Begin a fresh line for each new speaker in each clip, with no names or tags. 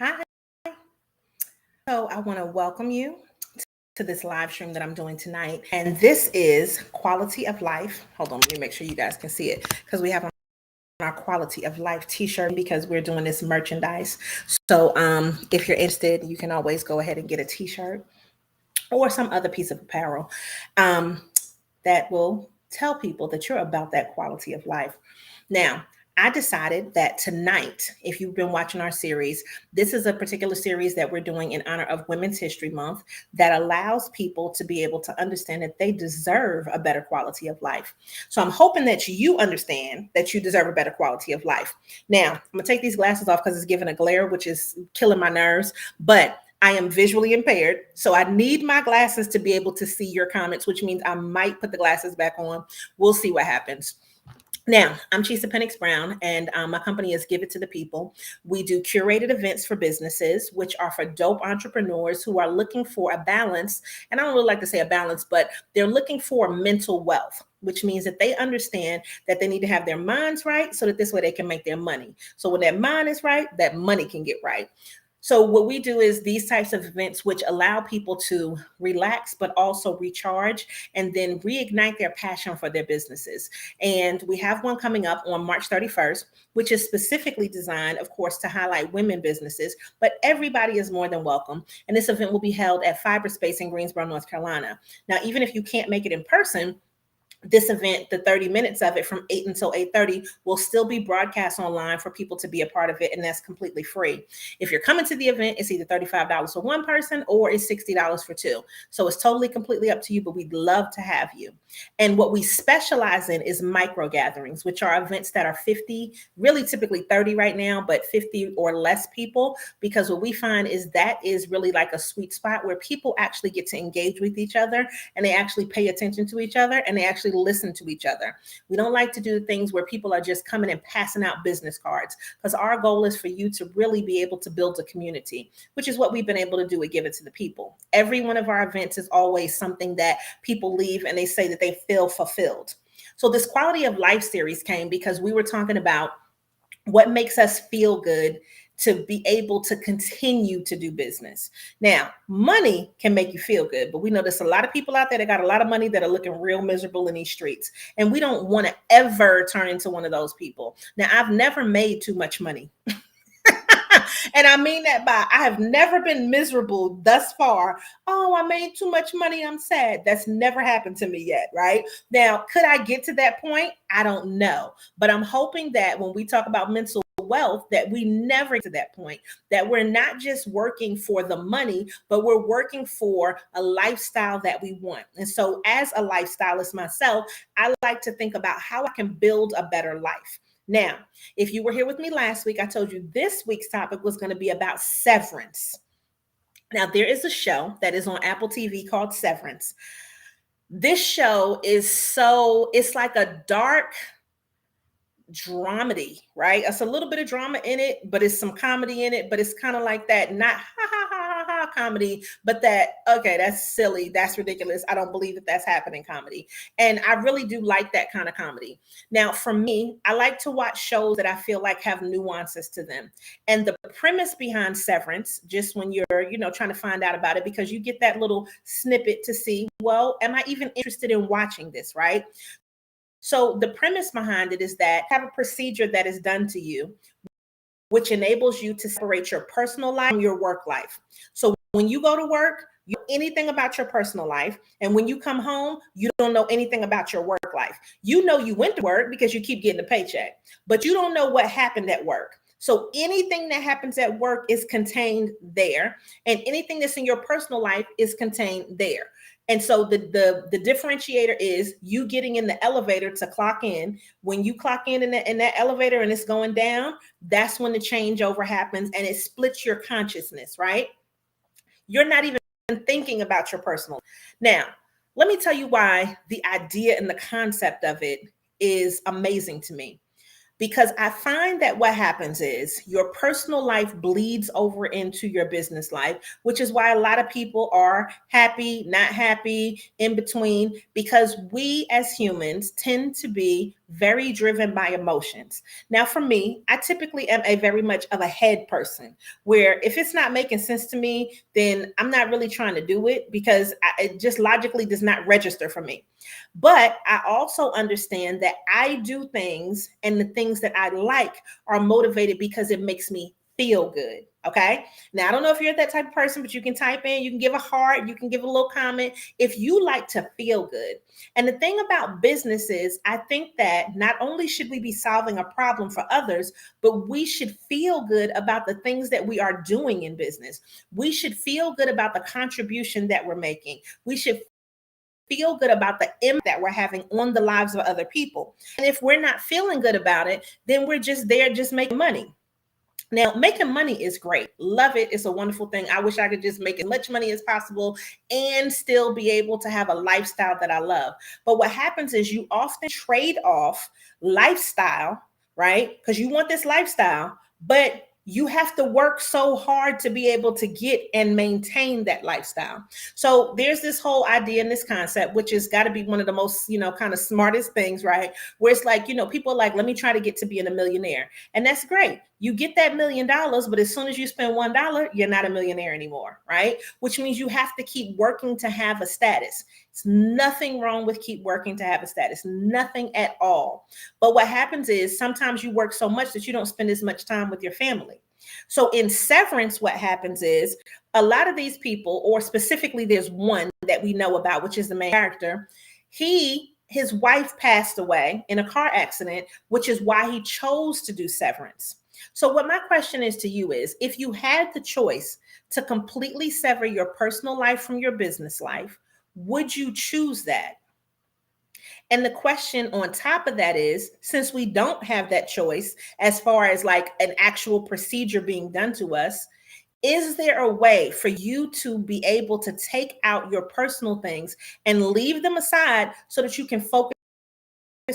Hi. So I want to welcome you to this live stream that I'm doing tonight. And this is Quality of Life. Hold on, let me make sure you guys can see it because we have on our Quality of Life t-shirt because we're doing this merchandise. So if you're interested, you can always go ahead and get a t-shirt or some other piece of apparel um, that will tell people that you're about that quality of life. Now, I decided that tonight, if you've been watching our series, this is a particular series that we're doing in honor of Women's History Month that allows people to be able to understand that they deserve a better quality of life. So I'm hoping that you understand that you deserve a better quality of life. Now, I'm gonna take these glasses off because it's giving a glare, which is killing my nerves, but I am visually impaired, so I need my glasses to be able to see your comments, which means I might put the glasses back on. We'll see what happens. Now, I'm Chisa Penix Brown, and my company is Give It to the People. We do curated events for businesses, which are for dope entrepreneurs who are looking for a balance. And I don't really like to say a balance, but they're looking for mental wealth, which means that they understand that they need to have their minds right so that this way they can make their money. So when that mind is right, that money can get right. So what we do is these types of events which allow people to relax but also recharge and then reignite their passion for their businesses. And we have one coming up on March 31st, which is specifically designed, of course, to highlight women businesses, but everybody is more than welcome. And this event will be held at Fiberspace in Greensboro, North Carolina. Now, even if you can't make it in person, this event, the 30 minutes of it from 8 until 8:30 will still be broadcast online for people to be a part of it, and that's completely free. If you're coming to the event, it's either $35 for one person or it's $60 for two. So it's totally completely up to you, but we'd love to have you. And what we specialize in is micro gatherings, which are events that are 50, really typically 30 right now, but 50 or less people, because what we find is that is really like a sweet spot where people actually get to engage with each other and they actually pay attention to each other and they actually listen to each other. We don't like to do things where people are just coming and passing out business cards, because our goal is for you to really be able to build a community, which is what we've been able to do at Give It to the People. Every one of our events is always something that people leave and they say that they feel fulfilled. So this quality of life series came because we were talking about what makes us feel good to be able to continue to do business. Now, money can make you feel good, but we know there's a lot of people out there that got a lot of money that are looking real miserable in these streets. And we don't want to ever turn into one of those people. Now, I've never made too much money. And I mean that by I have never been miserable thus far. Oh, I made too much money, I'm sad. That's never happened to me yet, right? Now, could I get to that point? I don't know. But I'm hoping that when we talk about mental wealth, that we never get to that point, that we're not just working for the money, but we're working for a lifestyle that we want. And so as a lifestylist myself, I like to think about how I can build a better life. Now, if you were here with me last week, I told you this week's topic was going to be about severance. Now, there is a show that is on Apple TV called Severance. This show is it's like a dark dramedy, right? It's a little bit of drama in it, but it's some comedy in it, but it's kind of like that, not ha ha ha ha ha comedy, but that, okay, that's silly, that's ridiculous, I don't believe that that's happening comedy. And I really do like that kind of comedy. Now, for me, I like to watch shows that I feel like have nuances to them. And the premise behind Severance, just when you're, trying to find out about it, because you get that little snippet to see, well, am I even interested in watching this, right? So the premise behind it is that have a procedure that is done to you, which enables you to separate your personal life from your work life. So when you go to work, you know anything about your personal life. And when you come home, you don't know anything about your work life. You know you went to work because you keep getting a paycheck, but you don't know what happened at work. So anything that happens at work is contained there, and anything that's in your personal life is contained there. And so the differentiator is you getting in the elevator to clock in. When you clock in that elevator and it's going down, that's when the changeover happens and it splits your consciousness, right? You're not even thinking about your personal. Now, let me tell you why the idea and the concept of it is amazing to me. Because I find that what happens is your personal life bleeds over into your business life, which is why a lot of people are happy, not happy, in between, because we as humans tend to be very driven by emotions. Now, for me, I typically am a very much of a head person where if it's not making sense to me, then I'm not really trying to do it because it just logically does not register for me. But I also understand that I do things and the things that I like are motivated because it makes me feel good. Okay. Now, I don't know if you're that type of person, but you can type in, you can give a heart, you can give a little comment if you like to feel good. And the thing about business is, I think that not only should we be solving a problem for others, but we should feel good about the things that we are doing in business. We should feel good about the contribution that we're making. We should feel good about the impact that we're having on the lives of other people. And if we're not feeling good about it, then we're just there just making money. Now, making money is great. Love it. It's a wonderful thing. I wish I could just make as much money as possible and still be able to have a lifestyle that I love. But what happens is you often trade off lifestyle, right? Because you want this lifestyle, but you have to work so hard to be able to get and maintain that lifestyle. So there's this whole idea and this concept, which has got to be one of the most, kind of smartest things, right? Where it's like, people are like, let me try to get to being a millionaire. And that's great. You get that $1 million, but as soon as you spend $1, you're not a millionaire anymore, right? Which means you have to keep working to have a status. It's nothing wrong with keep working to have a status, nothing at all. But what happens is sometimes you work so much that you don't spend as much time with your family. So in Severance, what happens is a lot of these people, or specifically there's one that we know about, which is the main character, his wife passed away in a car accident, which is why he chose to do Severance. So what my question is to you is, if you had the choice to completely sever your personal life from your business life, would you choose that? And the question on top of that is, since we don't have that choice as far as like an actual procedure being done to us, is there a way for you to be able to take out your personal things and leave them aside so that you can focus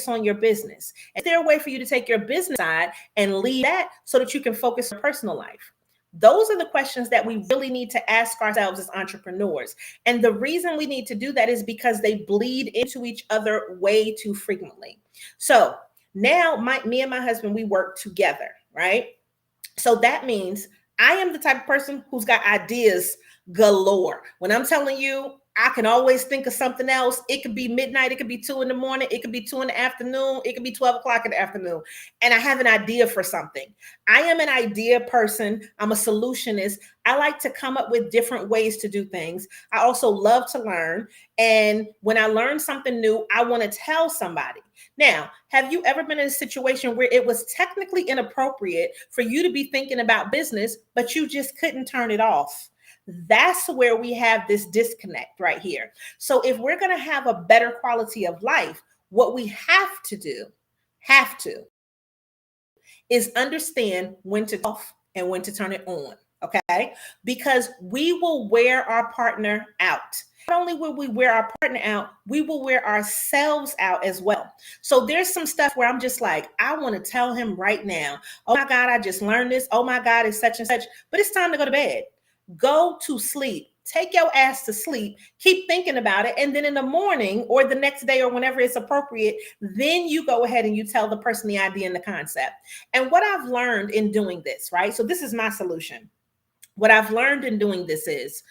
on your business? Is there a way for you to take your business side and leave that so that you can focus on your personal life? Those are the questions that we really need to ask ourselves as entrepreneurs. And the reason we need to do that is because they bleed into each other way too frequently. So now me and my husband, we work together, right? So that means I am the type of person who's got ideas galore. When I'm telling you, I can always think of something else. It could be midnight. It could be 2 a.m. It could be 2 p.m. It could be 12 o'clock in the afternoon. And I have an idea for something. I am an idea person. I'm a solutionist. I like to come up with different ways to do things. I also love to learn. And when I learn something new, I want to tell somebody. Now, have you ever been in a situation where it was technically inappropriate for you to be thinking about business, but you just couldn't turn it off? That's where we have this disconnect right here. So if we're going to have a better quality of life, what we have to, is understand when to off and when to turn it on. Okay. Because we will wear our partner out. Not only will we wear our partner out, we will wear ourselves out as well. So there's some stuff where I'm just like, I want to tell him right now, oh my God, I just learned this. Oh my God, it's such and such, but it's time to go to bed. Go to sleep. Take your ass to sleep. Keep thinking about it. And then in the morning or the next day or whenever it's appropriate, then you go ahead and you tell the person the idea and the concept. And what I've learned in doing this, right? So this is my solution. What I've learned in doing this is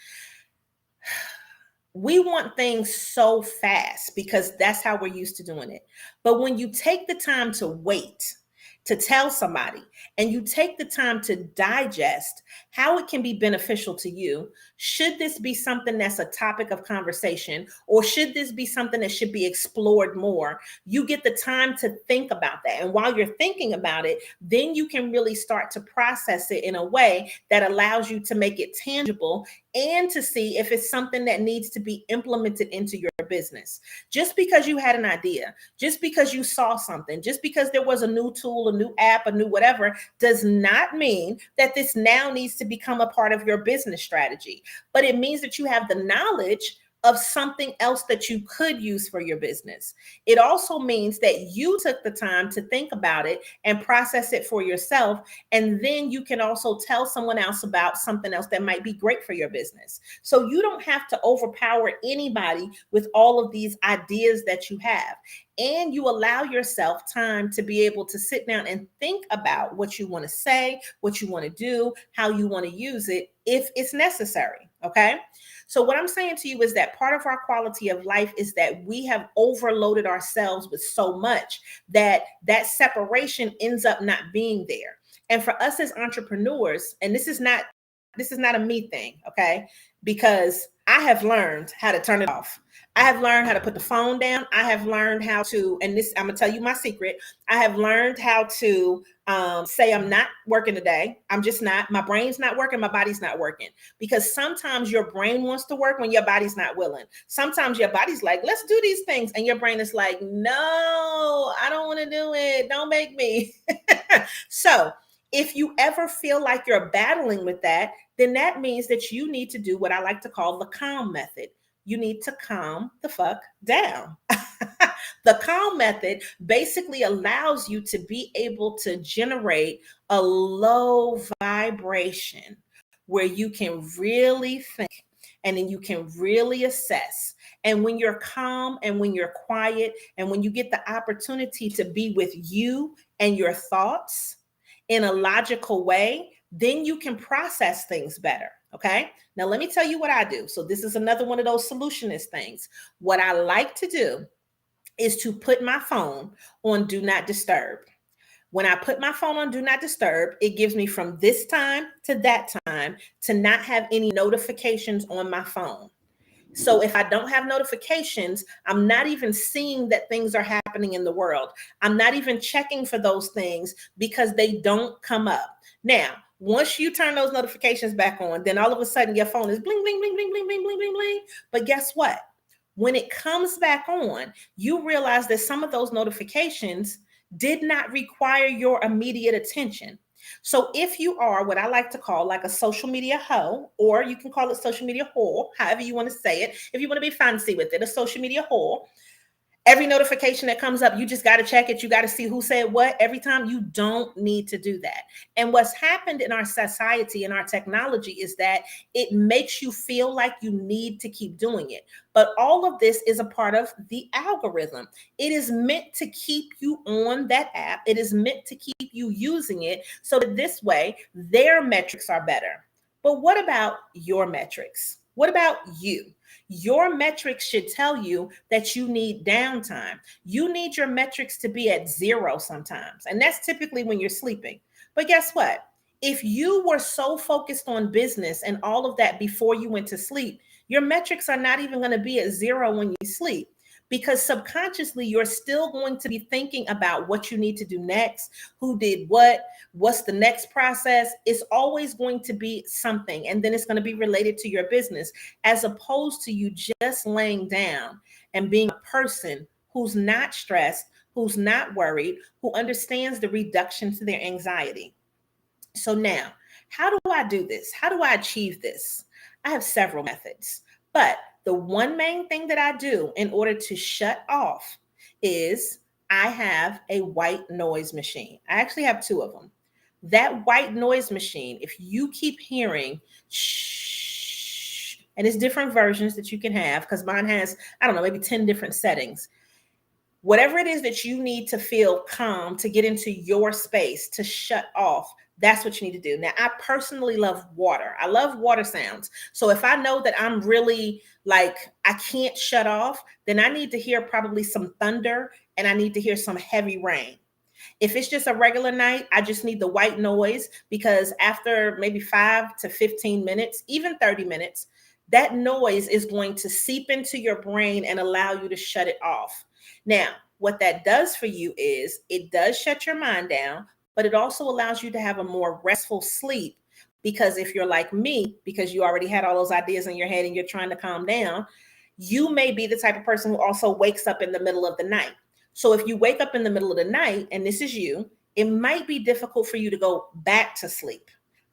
we want things so fast because that's how we're used to doing it. But when you take the time to wait, to tell somebody, and you take the time to digest how it can be beneficial to you, should this be something that's a topic of conversation, or should this be something that should be explored more? You get the time to think about that. And while you're thinking about it, then you can really start to process it in a way that allows you to make it tangible and to see if it's something that needs to be implemented into your business. Just because you had an idea, just because you saw something, just because there was a new tool, a new app, a new whatever, does not mean that this now needs to become a part of your business strategy. But it means that you have the knowledge of something else that you could use for your business. It also means that you took the time to think about it and process it for yourself. And then you can also tell someone else about something else that might be great for your business. So you don't have to overpower anybody with all of these ideas that you have. And you allow yourself time to be able to sit down and think about what you want to say, what you want to do, how you want to use it if it's necessary. Okay. So what I'm saying to you is that part of our quality of life is that we have overloaded ourselves with so much that that separation ends up not being there. And for us as entrepreneurs, and this is not a me thing, okay? Because I have learned how to turn it off. I have learned how to put the phone down. I have learned how to, and this, I'm gonna tell you my secret. I have learned how to say I'm not working today. I'm just not. My brain's not working. My body's not working. Because sometimes your brain wants to work when your body's not willing. Sometimes your body's like, let's do these things. And your brain is like, no, I don't want to do it. Don't make me. So if you ever feel like you're battling with that, then that means that you need to do what I like to call the calm method. You need to calm the fuck down. The calm method basically allows you to be able to generate a low vibration where you can really think and then you can really assess. And when you're calm and when you're quiet and when you get the opportunity to be with you and your thoughts in a logical way, then you can process things better. Okay. Now, let me tell you what I do. So, this is another one of those solutionist things. What I like to do is to put my phone on do not disturb. When I put my phone on do not disturb, it gives me from this time to that time to not have any notifications on my phone. So if I don't have notifications, I'm not even seeing that things are happening in the world. I'm not even checking for those things because they don't come up. Now, once you turn those notifications back on, then all of a sudden your phone is bling, bling, bling, bling, bling, bling, bling, bling, bling. But guess what? When it comes back on, you realize that some of those notifications did not require your immediate attention. So if you are what I like to call like a social media hoe, or you can call it social media whore, however you want to say it, if you want to be fancy with it, a social media whore, every notification that comes up, you just got to check it. You got to see who said what every time. You don't need to do that. And what's happened in our society and our technology is that it makes you feel like you need to keep doing it. But all of this is a part of the algorithm. It is meant to keep you on that app. It is meant to keep you using it so that this way their metrics are better. But what about your metrics? What about you? Your metrics should tell you that you need downtime. You need your metrics to be at 0 sometimes. And that's typically when you're sleeping. But guess what? If you were so focused on business and all of that before you went to sleep, your metrics are not even going to be at 0 when you sleep, because subconsciously you're still going to be thinking about what you need to do next, who did what, what's the next process. It's always going to be something, and then it's going to be related to your business, as opposed to you just laying down and being a person who's not stressed, who's not worried, who understands the reduction to their anxiety. So now, how do I do this? How do I achieve this? I have several methods, but the one main thing that I do in order to shut off is I have a white noise machine. I actually have 2 of them. That white noise machine, if you keep hearing shh, and it's different versions that you can have, because mine has, I don't know, maybe 10 different settings. Whatever it is that you need to feel calm, to get into your space, to shut off, that's what you need to do. Now, I personally love water. I love water sounds. So if I know that I'm really like, I can't shut off, then I need to hear probably some thunder and I need to hear some heavy rain. If it's just a regular night, I just need the white noise, because after maybe 5 to 15 minutes, even 30 minutes, that noise is going to seep into your brain and allow you to shut it off. Now, what that does for you is it does shut your mind down, but it also allows you to have a more restful sleep. Because if you're like me, because you already had all those ideas in your head and you're trying to calm down, you may be the type of person who also wakes up in the middle of the night. So if you wake up in the middle of the night and this is you, it might be difficult for you to go back to sleep.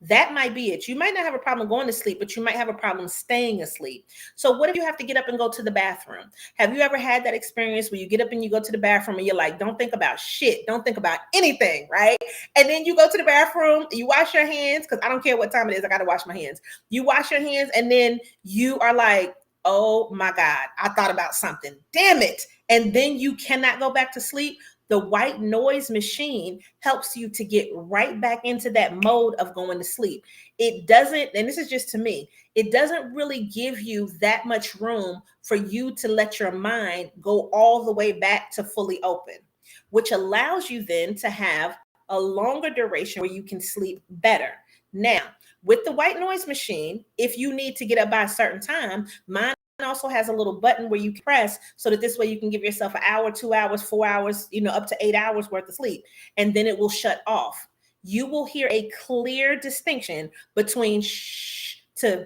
That might be it. You might not have a problem going to sleep, but you might have a problem staying asleep. So what if you have to get up and go to the bathroom? Have you ever had that experience where you get up and you go to the bathroom and you're like, don't think about shit, don't think about anything, right? And then you go to the bathroom, you wash your hands, because I don't care what time it is, I got to wash my hands. You wash your hands and then you are like, oh my God, I thought about something. Damn it. And then you cannot go back to sleep. The white noise machine helps you to get right back into that mode of going to sleep. It doesn't, and this is just to me, it doesn't really give you that much room for you to let your mind go all the way back to fully open, which allows you then to have a longer duration where you can sleep better. Now, with the white noise machine, if you need to get up by a certain time, mine also has a little button where you press so that this way you can give yourself an hour, 2 hours, 4 hours, up to 8 hours worth of sleep, and then it will shut off. You will hear a clear distinction between shh to,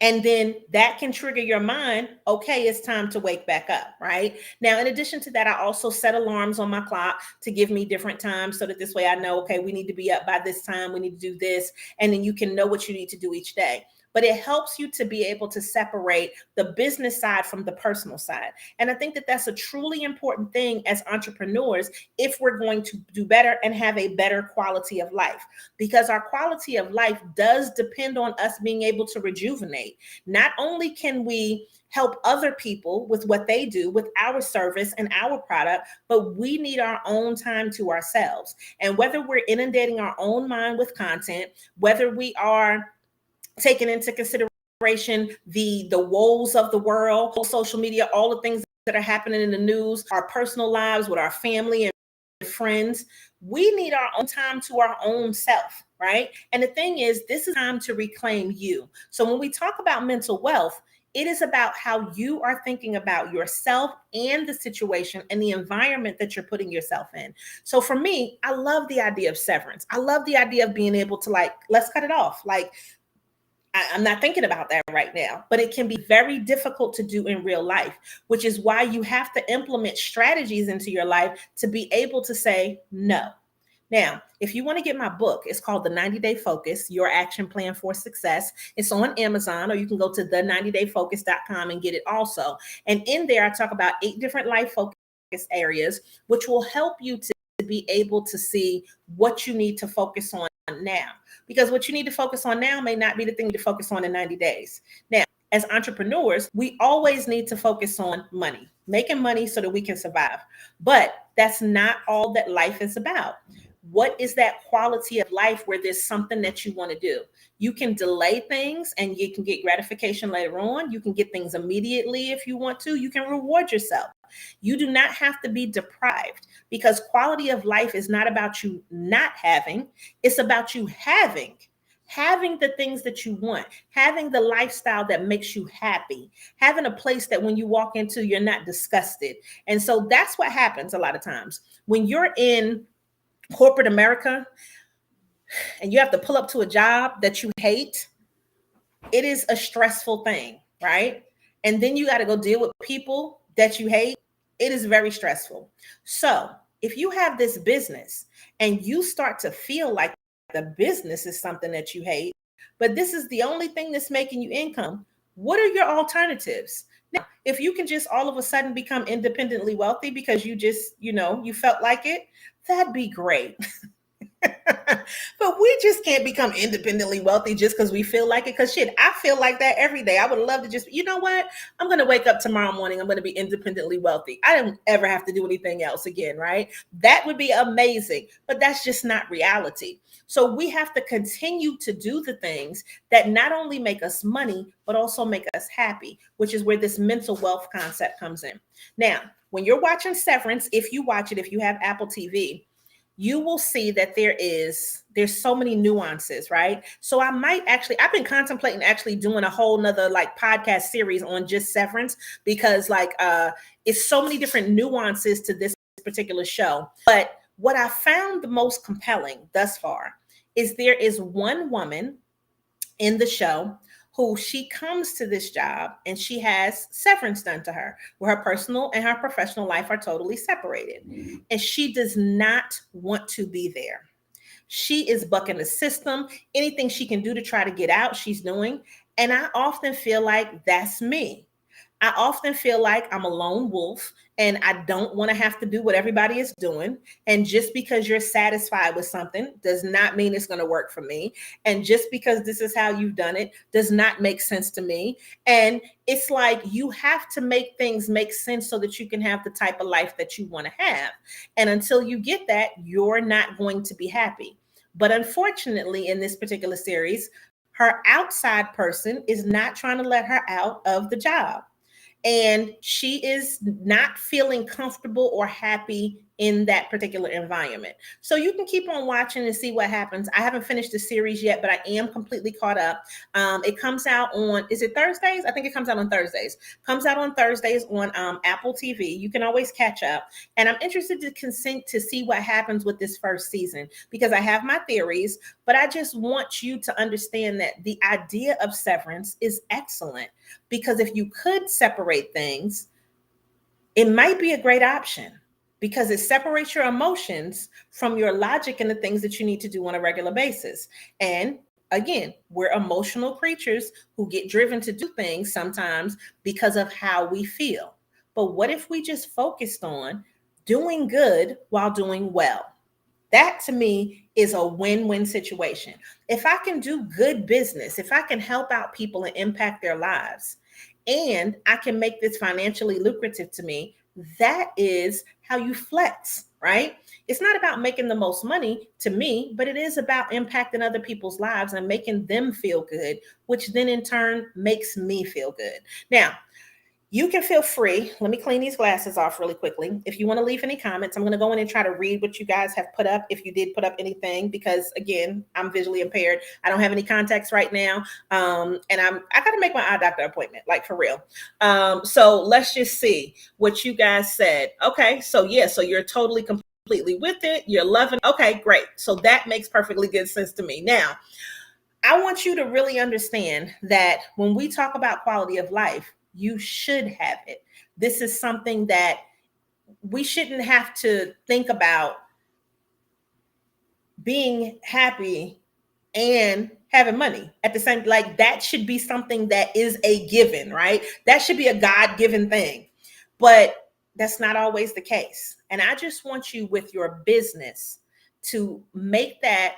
and then that can trigger your mind. Okay, it's time to wake back up, right? Now, in addition to that, I also set alarms on my clock to give me different times so that this way I know, okay, we need to be up by this time, we need to do this, and then you can know what you need to do each day. But it helps you to be able to separate the business side from the personal side. And I think that that's a truly important thing as entrepreneurs if we're going to do better and have a better quality of life, because our quality of life does depend on us being able to rejuvenate. Not only can we help other people with what they do with our service and our product, but we need our own time to ourselves. And whether we're inundating our own mind with content, whether we are taking into consideration the woes of the world, social media, all the things that are happening in the news, our personal lives with our family and friends, we need our own time to our own self, right? And the thing is, this is time to reclaim you. So when we talk about mental wealth, it is about how you are thinking about yourself and the situation and the environment that you're putting yourself in. So for me, I love the idea of severance. I love the idea of being able to let's cut it off. I'm not thinking about that right now, but it can be very difficult to do in real life, which is why you have to implement strategies into your life to be able to say no. Now, if you want to get my book, it's called The 90-Day Focus, Your Action Plan for Success. It's on Amazon, or you can go to the90dayfocus.com and get it also. And in there, I talk about 8 different life focus areas, which will help you to be able to see what you need to focus on now. Because what you need to focus on now may not be the thing to focus on in 90 days. Now, as entrepreneurs, we always need to focus on money, making money so that we can survive. But that's not all that life is about. What is that quality of life where there's something that you want to do? You can delay things and you can get gratification later on. You can get things immediately if you want to. You can reward yourself. You do not have to be deprived, because quality of life is not about you not having. It's about you having the things that you want, having the lifestyle that makes you happy, having a place that when you walk into, you're not disgusted. And so that's what happens a lot of times when you're in corporate America and you have to pull up to a job that you hate. It is a stressful thing, right? And then you got to go deal with people that you hate. It is very stressful. So if you have this business and you start to feel like the business is something that you hate, but this is the only thing that's making you income, what are your alternatives? Now, if you can just all of a sudden become independently wealthy because you just, you felt like it, that'd be great. But we just can't become independently wealthy just because we feel like it. Because shit, I feel like that every day. I would love to just, you know what? I'm going to wake up tomorrow morning. I'm going to be independently wealthy. I don't ever have to do anything else again, right? That would be amazing. But that's just not reality. So we have to continue to do the things that not only make us money, but also make us happy, which is where this mental wealth concept comes in. Now, when you're watching Severance, if you watch it, if you have Apple TV, you will see that there's so many nuances, right? So I've been contemplating actually doing a whole nother podcast series on just Severance, because it's so many different nuances to this particular show. But what I found the most compelling thus far is there is one woman in the show who she comes to this job and she has severance done to her, where her personal and her professional life are totally separated. And she does not want to be there. She is bucking the system. Anything she can do to try to get out, she's doing. And I often feel like that's me. I often feel like I'm a lone wolf and I don't want to have to do what everybody is doing. And just because you're satisfied with something does not mean it's going to work for me. And just because this is how you've done it does not make sense to me. And it's like you have to make things make sense so that you can have the type of life that you want to have. And until you get that, you're not going to be happy. But unfortunately, in this particular series, her outside person is not trying to let her out of the job. And she is not feeling comfortable or happy in that particular environment. So you can keep on watching and see what happens. I haven't finished the series yet, but I am completely caught up. It comes out on, is it Thursdays? I think it comes out on Thursdays. Comes out on Thursdays on Apple TV. You can always catch up. And I'm interested to see what happens with this first season because I have my theories, but I just want you to understand that the idea of severance is excellent because if you could separate things, it might be a great option because it separates your emotions from your logic and the things that you need to do on a regular basis. And again, we're emotional creatures who get driven to do things sometimes because of how we feel. But what if we just focused on doing good while doing well? That to me is a win-win situation. If I can do good business, if I can help out people and impact their lives, and I can make this financially lucrative to me, that is how you flex, right? It's not about making the most money to me, but it is about impacting other people's lives and making them feel good, which then in turn makes me feel good. Now, you can feel free. Let me clean these glasses off really quickly. If you want to leave any comments, I'm going to go in and try to read what you guys have put up. If you did put up anything, because again, I'm visually impaired. I don't have any contacts right now. And I got to make my eye doctor appointment, like for real. So let's just see what you guys said. Okay. So yeah, so you're totally completely with it. You're loving. Okay, great. So that makes perfectly good sense to me. Now, I want you to really understand that when we talk about quality of life, you should have it. This is something that we shouldn't have to think about being happy and having money at the same, like that should be something that is a given, right? That should be a God-given thing. But that's not always the case. And I just want you with your business to make that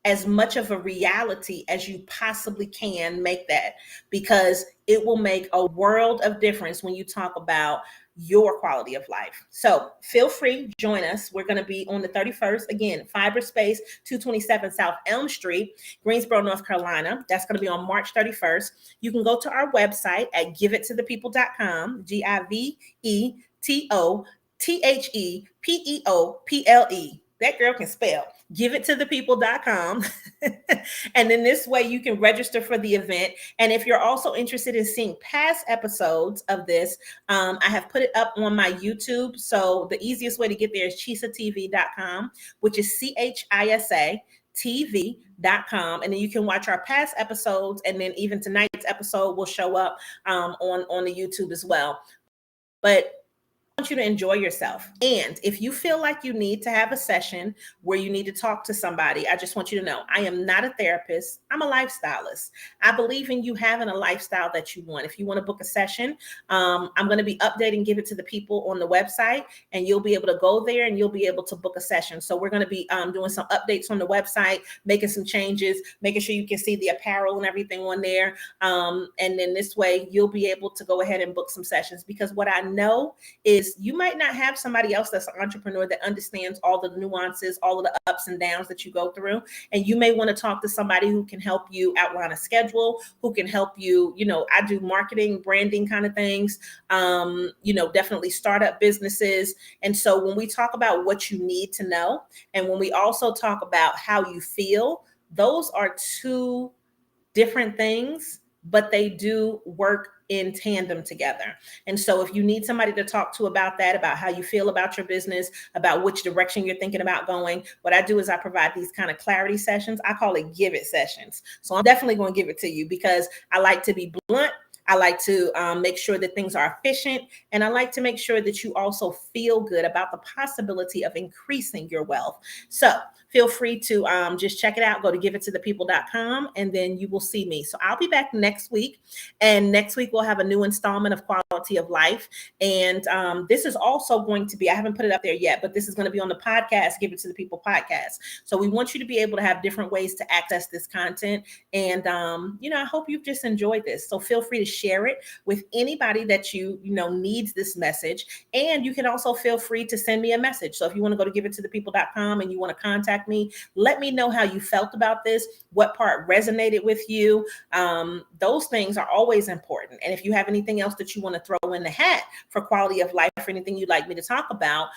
as much of a reality as you possibly can make that, because it will make a world of difference when you talk about your quality of life. So feel free, join us. We're going to be on the 31st, again, Fiberspace, 227 South Elm Street, Greensboro, North Carolina. That's going to be on March 31st. You can go to our website at giveittothepeople.com, GIVETOTHEPEOPLE. That girl can spell. Giveittothepeople.com. And then this way you can register for the event. And if you're also interested in seeing past episodes of this, I have put it up on my YouTube. So the easiest way to get there is ChisaTV.com, which is CHISA TV.com. And then you can watch our past episodes. And then even tonight's episode will show up on the YouTube as well. But want you to enjoy yourself. And if you feel like you need to have a session where you need to talk to somebody, I just want you to know I am not a therapist. I'm a lifestylist. I believe in you having a lifestyle that you want. If you want to book a session, I'm going to be updating Give It to the People on the website, and you'll be able to go there and you'll be able to book a session. So we're going to be doing some updates on the website, making some changes, making sure you can see the apparel and everything on there. And then this way you'll be able to go ahead and book some sessions, because what I know is you might not have somebody else that's an entrepreneur that understands all the nuances, all of the ups and downs that you go through. And you may want to talk to somebody who can help you outline a schedule, who can help you, I do marketing, branding kind of things, definitely startup businesses. And so when we talk about what you need to know, and when we also talk about how you feel, those are two different things, but they do work in tandem together. And so if you need somebody to talk to about that, about how you feel about your business, about which direction you're thinking about going, what I do is I provide these kind of clarity sessions. I call it Give It sessions. So I'm definitely going to give it to you because I like to be blunt. I like to make sure that things are efficient. And I like to make sure that you also feel good about the possibility of increasing your wealth. So feel free to just check it out. Go to giveittothepeople.com and then you will see me. So I'll be back next week. And next week we'll have a new installment of Quality of Life. And this is also going to be, I haven't put it up there yet, but this is going to be on the podcast, Give It to the People podcast. So we want you to be able to have different ways to access this content. And, I hope you've just enjoyed this. So feel free to share it with anybody that you know needs this message. And you can also feel free to send me a message. So if you want to go to giveittothepeople.com and you want to contact me, let me know how you felt about this, what part resonated with you. Those things are always important. And if you have anything else that you want to throw in the hat for Quality of Life, or anything you'd like me to talk about,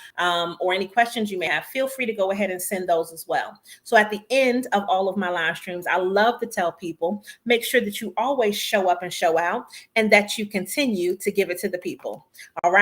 or any questions you may have, feel free to go ahead and send those as well. So at the end of all of my live streams, I love to tell people, make sure that you always show up and show out, and that you continue to give it to the people. All right.